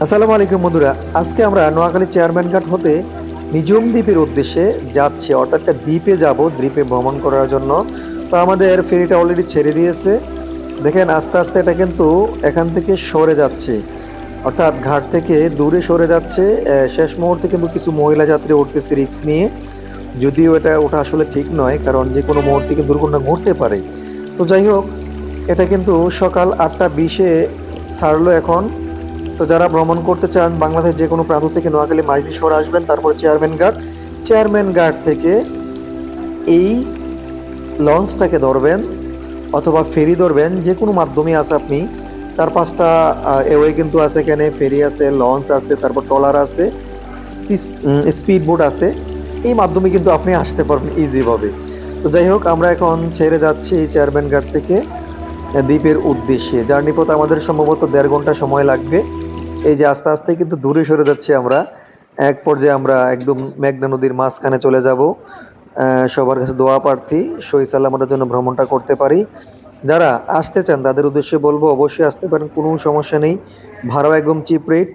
আসসালামু আলাইকুম বন্ধুরা। আজকে আমরা নোয়াখালী চেয়ারম্যান ঘাট হতে নিজুম দ্বীপের উদ্দেশ্যে যাচ্ছি, অর্থাৎ একটা দ্বীপে যাব, দ্বীপে ভ্রমণ করার জন্য। তো আমাদের ফেরিটা অলরেডি ছেড়ে দিয়েছে। দেখেন আস্তে আস্তে এটা কিন্তু এখান থেকে সরে যাচ্ছে, অর্থাৎ ঘাট থেকে দূরে সরে যাচ্ছে। শেষ মুহূর্তে কিন্তু কিছু মহিলা যাত্রী উঠতেছে রিস্ক নিয়ে, যদিও এটা ওঠা আসলে ঠিক নয়, কারণ যে কোনো মুহূর্তে কিন্তু দুর্ঘটনা ঘটতে পারে। তো যাই হোক, এটা কিন্তু সকাল 8:20-এ ছাড়লো এখন। তো যারা ভ্রমণ করতে চান বাংলাদেশ যে কোনো প্রান্ত থেকে নোয়াখালী মাইজদি শহরে আসবেন, তারপর চেয়ারম্যান ঘাট থেকে এই লঞ্চটাকে ধরবেন অথবা ফেরি ধরবেন, যে কোনো মাধ্যমে আছে। আপনি 4-5টা এওয়ে কিন্তু আছে, এখানে ফেরি আছে, লঞ্চ আছে, তারপর ট্রলার আছে, স্পিড বোট আছে। এই মাধ্যমে কিন্তু আপনি আসতে পারবেন ইজিভাবে। তো যাই হোক, আমরা এখন ছেড়ে যাচ্ছি চেয়ারম্যান ঘাট থেকে দ্বীপের উদ্দেশ্যে। জার্নি পথ আমাদের সম্ভবত 1.5 ঘন্টা সময় লাগবে। এই যে আস্তে আস্তে কিন্তু দূরে সরে যাচ্ছি আমরা। এক পর্যায়ে আমরা একদম মেঘনা নদীর মাঝখানে চলে যাব। সবার কাছে দোয়া প্রার্থী সহি সালামতের জন্য ভ্রমণটা করতে পারি। যারা আসতে চান তাদের উদ্দেশ্যে বলবো অবশ্যই আসতে পারেন, কোনো সমস্যা নেই। ভাড়াও একদম চিপ রেট।